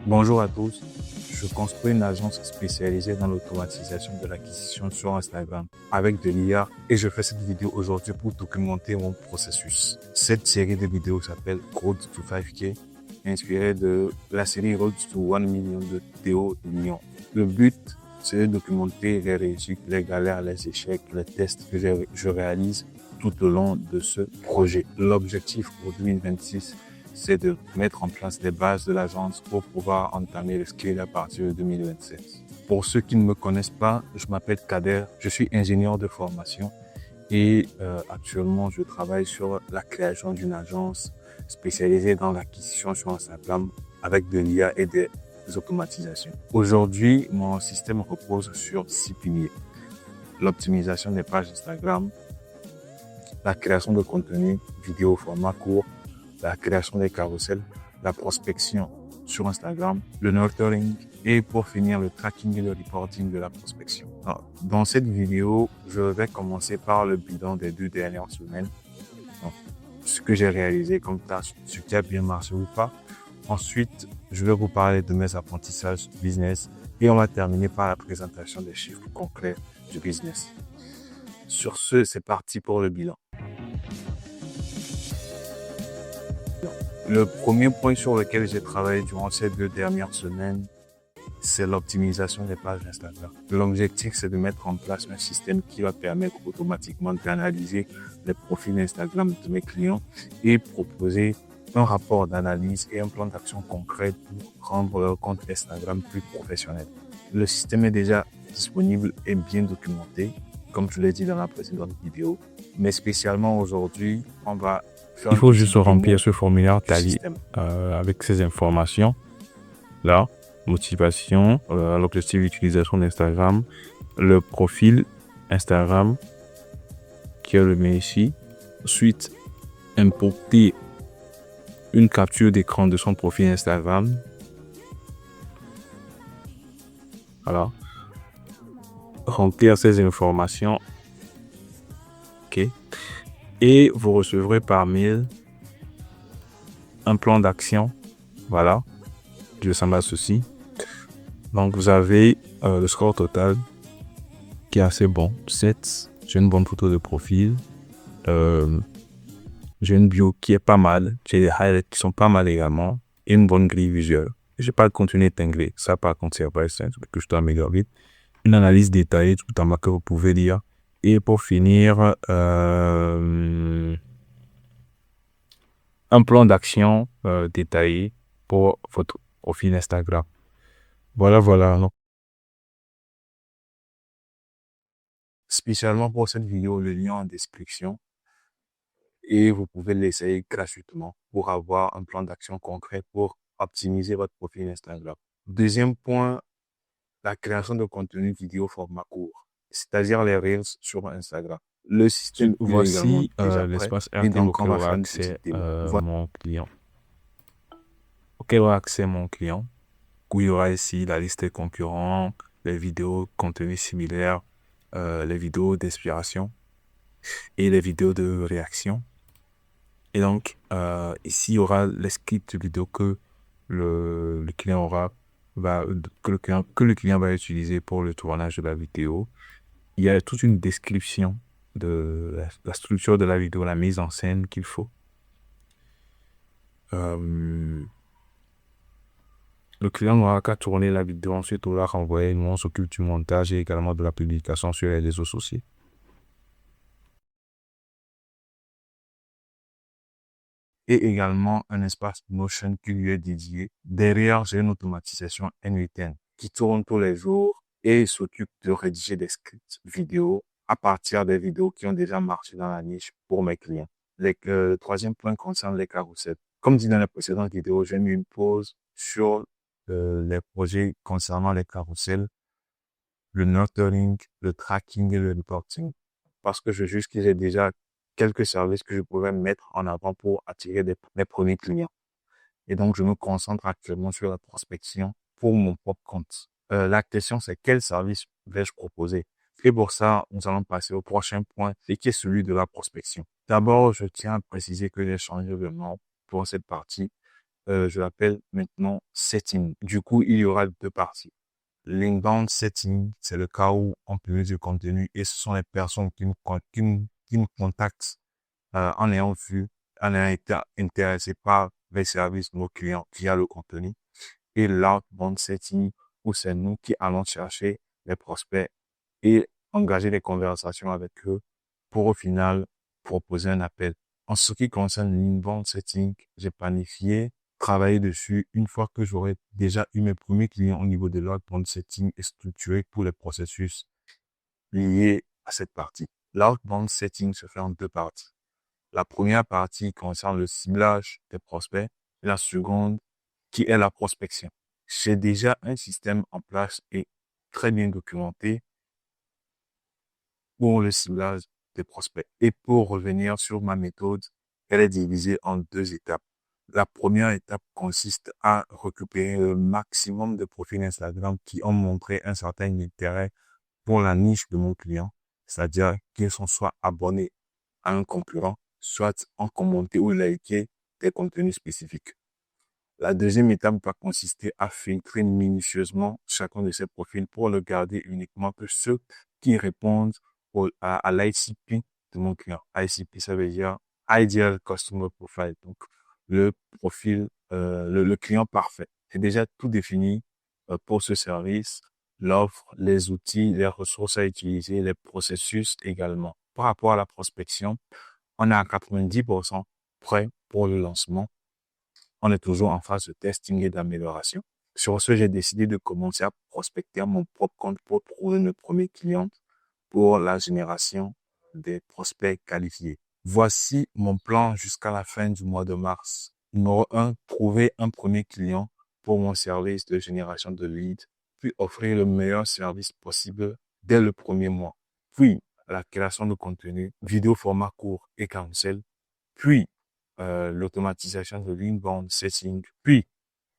Bonjour à tous. Je construis une agence spécialisée dans l'automatisation de l'acquisition sur Instagram avec de l'IA et je fais cette vidéo aujourd'hui pour documenter mon processus. Cette série de vidéos s'appelle Road to 5K, inspirée de la série Road to 1 million de Théo Lyon. Le but, c'est de documenter les réussites, les galères, les échecs, les tests que je réalise tout au long de ce projet. L'objectif pour 2026, c'est de mettre en place les bases de l'agence pour pouvoir entamer le scale à partir de 2027. Pour ceux qui ne me connaissent pas, je m'appelle Kader, je suis ingénieur de formation et actuellement je travaille sur la création d'une agence spécialisée dans l'acquisition sur Instagram avec de l'IA et des automatisations. Aujourd'hui, mon système repose sur 6 piliers. L'optimisation des pages Instagram, la création de contenu vidéo au format court, la création des carousels, la prospection sur Instagram, le nurturing et pour finir le tracking et le reporting de la prospection. Alors, dans cette vidéo, je vais commencer par le bilan des 2 dernières semaines. Donc, ce que j'ai réalisé comme tâche, ce qui a bien marché ou pas. Ensuite, je vais vous parler de mes apprentissages business et on va terminer par la présentation des chiffres concrets du business. Sur ce, c'est parti pour le bilan. Le premier point sur lequel j'ai travaillé durant ces 2 dernières semaines, c'est l'optimisation des pages Instagram. L'objectif, c'est de mettre en place un système qui va permettre automatiquement d'analyser les profils Instagram de mes clients et proposer un rapport d'analyse et un plan d'action concret pour rendre leur compte Instagram plus professionnel. Le système est déjà disponible et bien documenté, comme je l'ai dit dans la précédente vidéo, mais spécialement aujourd'hui, on va faire Il un faut petit juste remplir démo ce formulaire du Tali système. avec ces informations. Là, motivation, l'objectif d'utilisation d'Instagram, le profil Instagram qui est le mien ici. Ensuite, importer une capture d'écran de son profil Instagram. Voilà. Remplir ces informations. OK. Et vous recevrez par mail un plan d'action. Voilà. Il ressemble à ceci. Donc, vous avez le score total qui est assez bon. 7. J'ai une bonne photo de profil. J'ai une bio qui est pas mal. J'ai des highlights qui sont pas mal également. Et une bonne grille visuelle. J'ai pas de contenu épinglé. Ça, par contre, c'est pas ça que je dois améliorer. Une analyse détaillée tout en bas que vous pouvez lire. Et pour finir, un plan d'action détaillé pour votre profil Instagram. Voilà. Donc, Spécialement pour cette vidéo, le lien en description et vous pouvez l'essayer gratuitement pour avoir un plan d'action concret pour optimiser votre profil Instagram. Deuxième point, la création de contenu vidéo format court, c'est-à-dire les Reels sur Instagram. Le système, il est également voici déjà prêt l'espace et RTM donc on auquel va aura faire une petite accès démo. mon client. Auquel aura accès mon client. Où il y aura ici la liste des concurrents, les vidéos contenu similaires, les vidéos d'inspiration et les vidéos de réaction. Et donc, ici, il y aura les scripts vidéo que le client que le client va utiliser pour le tournage de la vidéo. Il y a toute une description de la structure de la vidéo, la mise en scène qu'il faut. Le client n'aura qu'à tourner la vidéo, ensuite on la renvoyer. Nous, on s'occupe du montage et également de la publication sur les réseaux sociaux. Et également un espace Notion qui lui est dédié. Derrière, j'ai une automatisation N8N qui tourne tous les jours et s'occupe de rédiger des scripts vidéo à partir des vidéos qui ont déjà marché dans la niche pour mes clients. Le troisième point concerne les carousels. Comme dit dans la précédente vidéo, j'ai mis une pause sur les projets concernant les carousels, le nurturing, le tracking et le reporting. Parce que je juge que j'ai déjà quelques services que je pourrais mettre en avant pour attirer mes premiers clients. Et donc, je me concentre actuellement sur la prospection pour mon propre compte. La question, c'est quel service vais-je proposer? Et pour ça, nous allons passer au prochain point, et qui est celui de la prospection. D'abord, je tiens à préciser que j'ai changé de nom pour cette partie. je l'appelle maintenant setting. Du coup, il y aura deux parties. L'inbound setting, c'est le cas où on publie du contenu et ce sont les personnes qui nous contactent en ayant été intéressés par les services de nos clients via le contenu. Et l'outbound setting, où c'est nous qui allons chercher les prospects et engager des conversations avec eux pour au final proposer un appel. En ce qui concerne l'inbound setting, j'ai planifié travailler dessus une fois que j'aurai déjà eu mes premiers clients au niveau de l'outbound setting et structuré tous les processus liés à cette partie. L'outbound setting se fait en deux parties. La première partie concerne le ciblage des prospects et la seconde qui est la prospection. J'ai déjà un système en place et très bien documenté pour le ciblage des prospects. Et pour revenir sur ma méthode, elle est divisée en deux étapes. La première étape consiste à récupérer le maximum de profils Instagram qui ont montré un certain intérêt pour la niche de mon client, c'est-à-dire qu'ils sont soit abonnés à un concurrent, soit ont commenté ou liké des contenus spécifiques. La deuxième étape va consister à filtrer minutieusement chacun de ces profils pour ne garder uniquement que ceux qui répondent à l'ICP de mon client. ICP, ça veut dire Ideal Customer Profile. Donc, le profil, le client parfait. C'est déjà tout défini pour ce service, l'offre, les outils, les ressources à utiliser, les processus également. Par rapport à la prospection, on est à 90% prêt pour le lancement. On est toujours en phase de testing et d'amélioration. Sur ce, j'ai décidé de commencer à prospecter à mon propre compte pour trouver mes premiers clients pour la génération des prospects qualifiés. Voici mon plan jusqu'à la fin du mois de mars. Numéro 1, trouver un premier client pour mon service de génération de leads, puis offrir le meilleur service possible dès le premier mois. Puis, la création de contenu, vidéo format court et carousel, puis l'automatisation de l'inbound setting, puis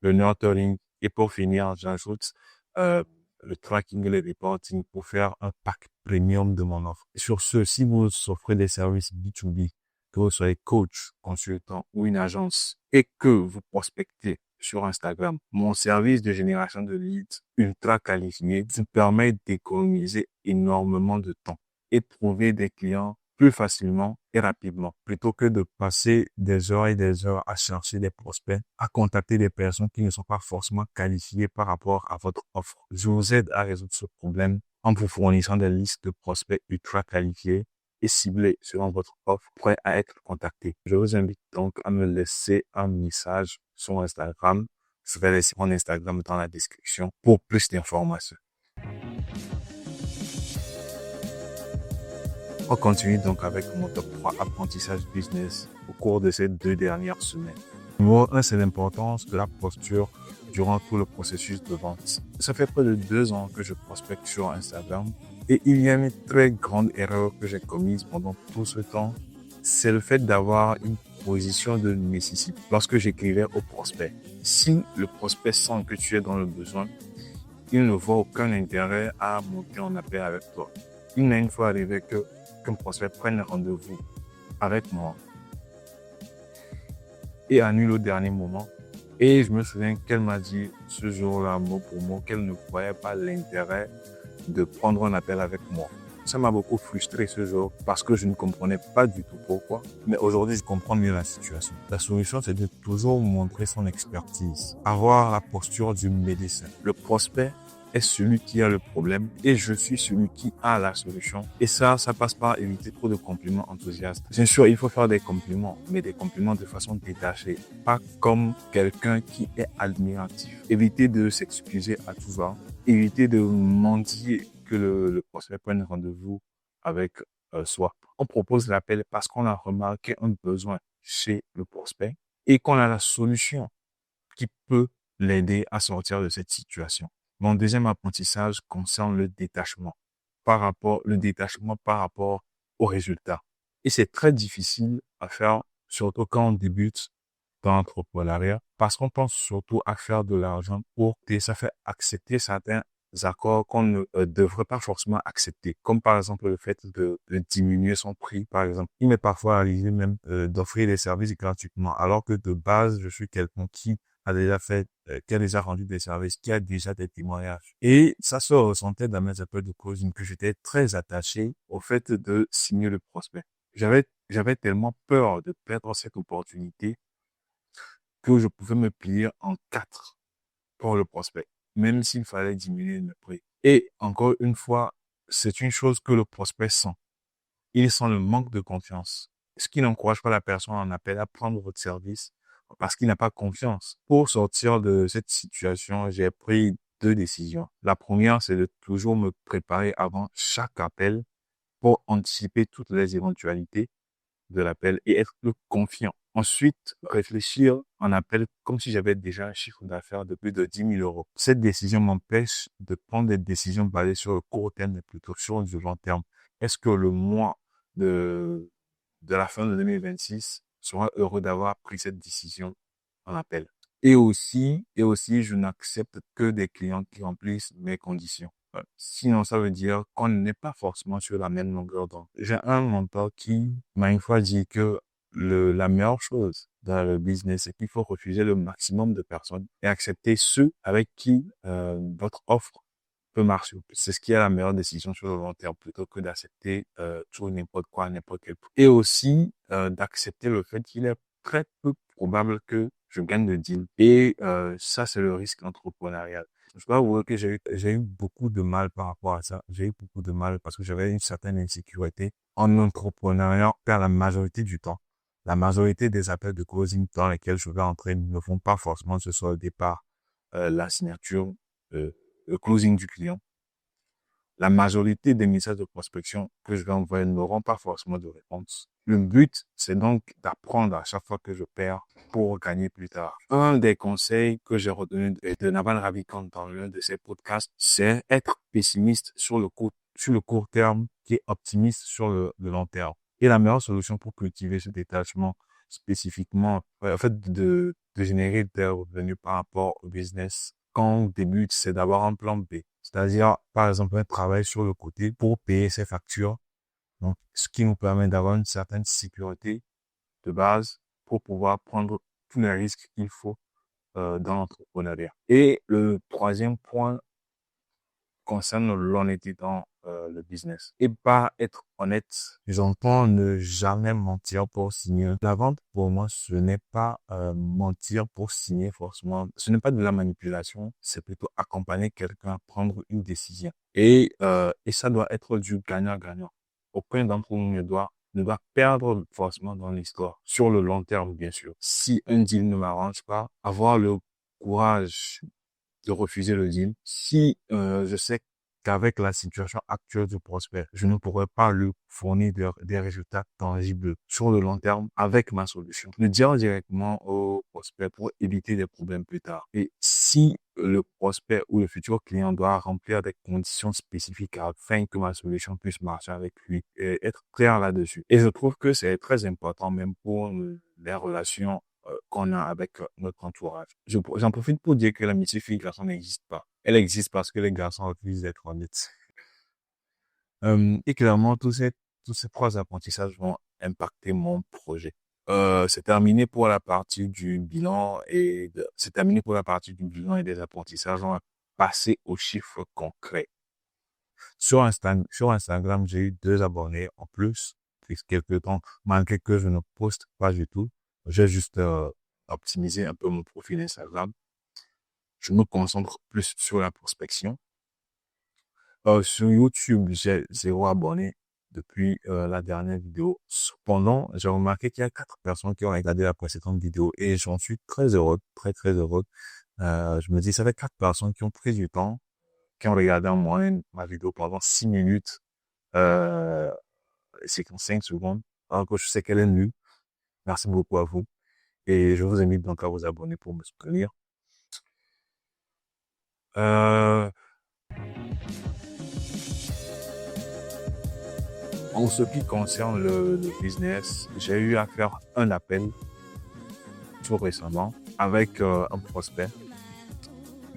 le nurturing et pour finir, j'ajoute le tracking et le reporting pour faire un pack premium de mon offre. Sur ce, si vous offrez des services B2B, que vous soyez coach, consultant ou une agence et que vous prospectez sur Instagram, mon service de génération de leads ultra qualifié vous permet d'économiser énormément de temps et de trouver des clients plus facilement et rapidement, plutôt que de passer des heures et des heures à chercher des prospects, à contacter des personnes qui ne sont pas forcément qualifiées par rapport à votre offre. Je vous aide à résoudre ce problème en vous fournissant des listes de prospects ultra qualifiés et ciblés selon votre offre, prêts à être contactés. Je vous invite donc à me laisser un message sur Instagram. Je vais laisser mon Instagram dans la description pour plus d'informations. On continue donc avec mon top 3 apprentissage business au cours de ces 2 dernières semaines. Numéro 1, c'est l'importance de la posture durant tout le processus de vente. Ça fait près de 2 ans que je prospecte sur Instagram et il y a une très grande erreur que j'ai commise pendant tout ce temps. C'est le fait d'avoir une position de nécessité lorsque j'écrivais au prospect. Si le prospect sent que tu es dans le besoin, il ne voit aucun intérêt à monter en appel avec toi. Il m'est une fois arrivé qu'un prospect prenne rendez-vous avec moi et annule au dernier moment. Et je me souviens qu'elle m'a dit ce jour-là, mot pour mot, qu'elle ne voyait pas l'intérêt de prendre un appel avec moi. Ça m'a beaucoup frustré ce jour parce que je ne comprenais pas du tout pourquoi. Mais aujourd'hui, je comprends mieux la situation. La solution, c'est de toujours montrer son expertise, avoir la posture du médecin. Le prospect est celui qui a le problème et je suis celui qui a la solution. Et ça passe par éviter trop de compliments enthousiastes. Bien sûr, il faut faire des compliments, mais des compliments de façon détachée, pas comme quelqu'un qui est admiratif. Éviter de s'excuser à tout va, éviter de mendier que le prospect prenne rendez-vous avec soi. On propose l'appel parce qu'on a remarqué un besoin chez le prospect et qu'on a la solution qui peut l'aider à sortir de cette situation. Mon deuxième apprentissage concerne le détachement par rapport au résultat. Et c'est très difficile à faire, surtout quand on débute dans l'entrepreneuriat, parce qu'on pense surtout à faire de l'argent pour que ça fait accepter certains accords qu'on ne devrait pas forcément accepter, comme par exemple le fait de diminuer son prix, par exemple. Il m'est parfois arrivé même d'offrir des services gratuitement, alors que de base, je suis quelqu'un qui a déjà fait, qui a déjà rendu des services, qui a déjà des témoignages. Et ça se ressentait dans mes appels de closing que j'étais très attaché au fait de signer le prospect. J'avais tellement peur de perdre cette opportunité que je pouvais me plier en quatre pour le prospect, même s'il fallait diminuer le prix. Et encore une fois, c'est une chose que le prospect sent. Il sent le manque de confiance, ce qui n'encourage pas la personne en appel à prendre votre service parce qu'il n'a pas confiance. Pour sortir de cette situation, j'ai pris deux décisions. La première, c'est de toujours me préparer avant chaque appel pour anticiper toutes les éventualités de l'appel et être plus confiant. Ensuite, réfléchir en appel comme si j'avais déjà un chiffre d'affaires de plus de 10 000 euros. Cette décision m'empêche de prendre des décisions basées sur le court terme, mais plutôt sur le long terme. Est-ce que le mois de, de la fin de 2026 sera heureux d'avoir pris cette décision en appel? Et aussi, je n'accepte que des clients qui remplissent mes conditions. Sinon, ça veut dire qu'on n'est pas forcément sur la même longueur d'onde. J'ai un mentor qui m'a une fois dit que la meilleure chose dans le business, c'est qu'il faut refuser le maximum de personnes et accepter ceux avec qui votre offre peut marcher. C'est ce qui est la meilleure décision sur le long terme plutôt que d'accepter tout n'importe quoi, n'importe quel prix. Et aussi d'accepter le fait qu'il est très peu probable que je gagne le deal. Et ça, c'est le risque entrepreneurial. Je dois avouer que j'ai eu beaucoup de mal par rapport à ça. J'ai eu beaucoup de mal parce que j'avais une certaine insécurité en entrepreneuriat car la majorité du temps, la majorité des appels de closing dans lesquels je vais entrer ne font pas forcément ce solder par la signature, euh, le closing du client. La majorité des messages de prospection que je vais envoyer n'auront pas forcément de réponse. Le but, c'est donc d'apprendre à chaque fois que je perds pour gagner plus tard. Un des conseils que j'ai retenu de Naval Ravikant dans l'un de ses podcasts, c'est être pessimiste sur le court terme et optimiste sur le long terme. Et la meilleure solution pour cultiver ce détachement spécifiquement, en fait, de générer des revenus par rapport au business quand on débute, c'est d'avoir un plan B. C'est-à-dire, par exemple, un travail sur le côté pour payer ses factures. Donc, ce qui nous permet d'avoir une certaine sécurité de base pour pouvoir prendre tous les risques qu'il faut dans l'entrepreneuriat. Et le troisième point concerne l'honnêteté dans le business. Et pas être honnête. J'entends ne jamais mentir pour signer. La vente, pour moi, ce n'est pas mentir pour signer forcément. Ce n'est pas de la manipulation. C'est plutôt accompagner quelqu'un à prendre une décision. Et ça doit être du gagnant-gagnant. Aucun d'entre nous ne doit perdre forcément dans l'histoire. Sur le long terme, bien sûr. Si un deal ne m'arrange pas, avoir le courage de refuser le deal. Si je sais qu'avec la situation actuelle du prospect, je ne pourrais pas lui fournir des résultats tangibles sur le long terme avec ma solution. Le dire directement au prospect pour éviter des problèmes plus tard. Et si le prospect ou le futur client doit remplir des conditions spécifiques afin que ma solution puisse marcher avec lui et être clair là-dessus. Et je trouve que c'est très important même pour les relations qu'on a avec notre entourage. J'en profite pour dire que l'amitié fille-garçon n'existe pas. Elle existe parce que les garçons refusent d'être honnêtes. Et clairement, tous ces trois apprentissages vont impacter mon projet. C'est terminé pour la partie du bilan c'est terminé pour la partie du bilan et des apprentissages. On va passer aux chiffres concrets. Sur Instagram, j'ai eu 2 abonnés en plus. Depuis quelques temps, malgré que je ne poste pas du tout. J'ai juste optimisé un peu mon profil Instagram. Je me concentre plus sur la prospection. Sur YouTube, j'ai 0 abonnés depuis la dernière vidéo. Cependant, j'ai remarqué qu'il y a 4 personnes qui ont regardé la précédente vidéo et j'en suis très heureux, très très heureux. Je me dis, ça fait 4 personnes qui ont pris du temps, qui ont regardé en moyenne ma vidéo pendant 6 minutes, 55 secondes, alors que je sais qu'elle est nulle. Merci beaucoup à vous. Et je vous invite donc à vous abonner pour me soutenir. En ce qui concerne le business, j'ai eu à faire un appel tout récemment avec un prospect.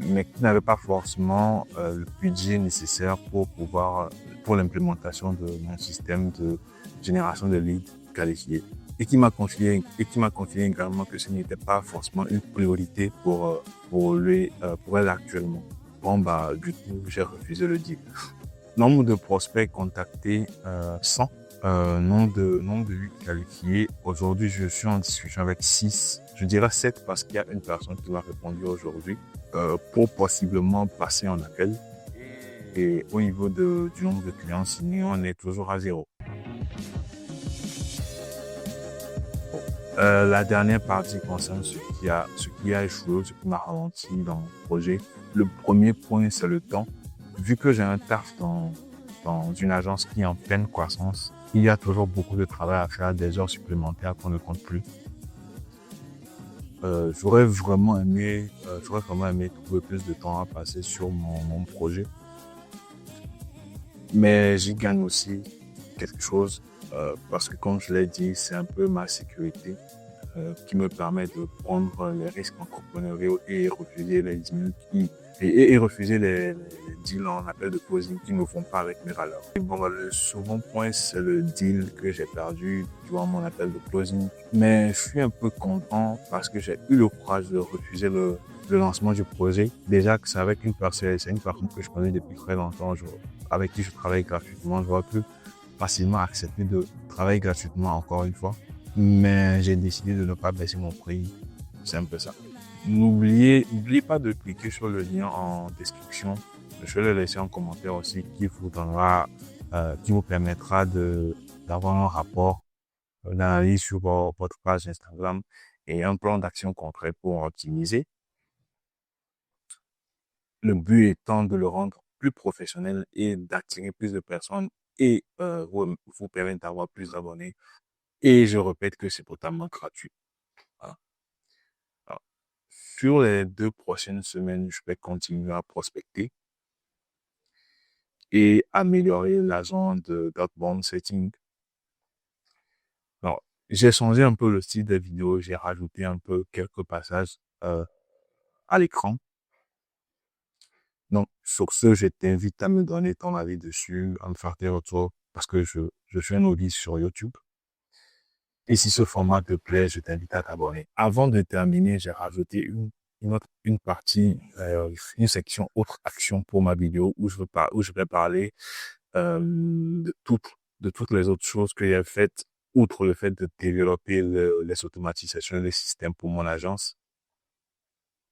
mais qui n'avaient pas forcément le budget nécessaire pour l'implémentation de mon système de génération de leads qualifiés. Et qui m'a confié également que ce n'était pas forcément une priorité pour elle actuellement. Bon, du coup, j'ai refusé le deal. Nombre de prospects contactés, 100. Nombre de leads qualifiés. Aujourd'hui, je suis en discussion avec 6. Je dirais 7 parce qu'il y a une personne qui m'a répondu aujourd'hui, pour possiblement passer en appel. Et au niveau du nombre de clients signés, on est toujours à 0. La dernière partie concerne ce qui a échoué, ce qui m'a ralenti dans mon projet. Le premier point, c'est le temps. Vu que j'ai un taf dans une agence qui est en pleine croissance, il y a toujours beaucoup de travail à faire, des heures supplémentaires qu'on ne compte plus. J'aurais vraiment aimé trouver plus de temps à passer sur mon projet. Mais j'y gagne aussi quelque chose, parce que comme je l'ai dit, c'est un peu ma sécurité qui me permet de prendre les risques entrepreneuriaux et refuser les deals refuser les deals en appel de closing qui ne font pas avec mes valeurs. Et bon, le second point, c'est le deal que j'ai perdu durant mon appel de closing. Mais je suis un peu content parce que j'ai eu le courage de refuser le lancement du projet. Déjà que c'est avec c'est une personne que je connais depuis très longtemps, avec qui je travaille gratuitement. J'aurais pu facilement accepter de travailler gratuitement encore une fois. Mais j'ai décidé de ne pas baisser mon prix. C'est un peu ça. N'oubliez pas de cliquer sur le lien en description. Je vais le laisser en commentaire aussi qui vous permettra d'avoir un rapport d'analyse sur votre page Instagram et un plan d'action concret pour optimiser. Le but étant de le rendre plus professionnel et d'attirer plus de personnes et vous permettre d'avoir plus d'abonnés. Et je répète que c'est totalement gratuit. Voilà. Alors, sur les 2 prochaines semaines, je vais continuer à prospecter et améliorer l'agent d'outbound setting. Alors, j'ai changé un peu le style des vidéos, j'ai rajouté un peu quelques passages à l'écran. Donc, sur ce, je t'invite à me donner ton avis dessus, à me faire tes retours, parce que je suis un novice sur YouTube. Et si ce format te plaît, je t'invite à t'abonner. Avant de terminer, j'ai rajouté une partie, une section autres actions pour ma vidéo où je vais parler de toutes les autres choses que j'ai faites, outre le fait de développer les automatisations, les systèmes pour mon agence.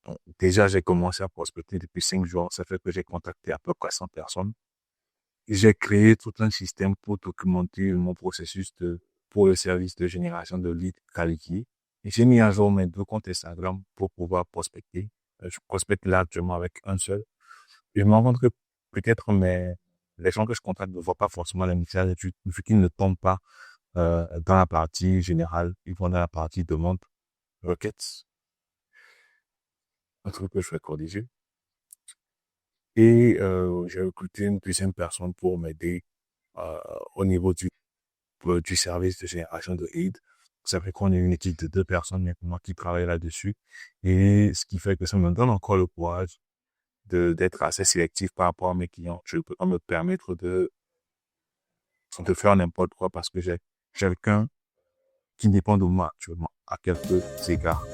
Donc, déjà, j'ai commencé à prospecter depuis 5 jours. Ça fait que j'ai contacté à peu près 100 personnes. J'ai créé tout un système pour documenter mon processus pour le service de génération de leads qualifiés. Et j'ai mis à jour mes 2 comptes Instagram pour pouvoir prospecter. Je prospecte là actuellement avec un seul. Et je me rends compte que peut-être les gens que je contacte ne voient pas forcément les messages vu qu'ils ne tombent pas dans la partie générale. Ils vont dans la partie demande, requêtes, un truc que je vais corriger. Et j'ai recruté une deuxième personne pour m'aider au niveau du service de génération de leads. Ça fait qu'on est une équipe de 2 personnes maintenant qui travaillent là-dessus. Et ce qui fait que ça me donne encore le courage d'être assez sélectif par rapport à mes clients. Je peux pas me permettre de faire n'importe quoi parce que j'ai quelqu'un qui dépend de moi actuellement à quelques égards.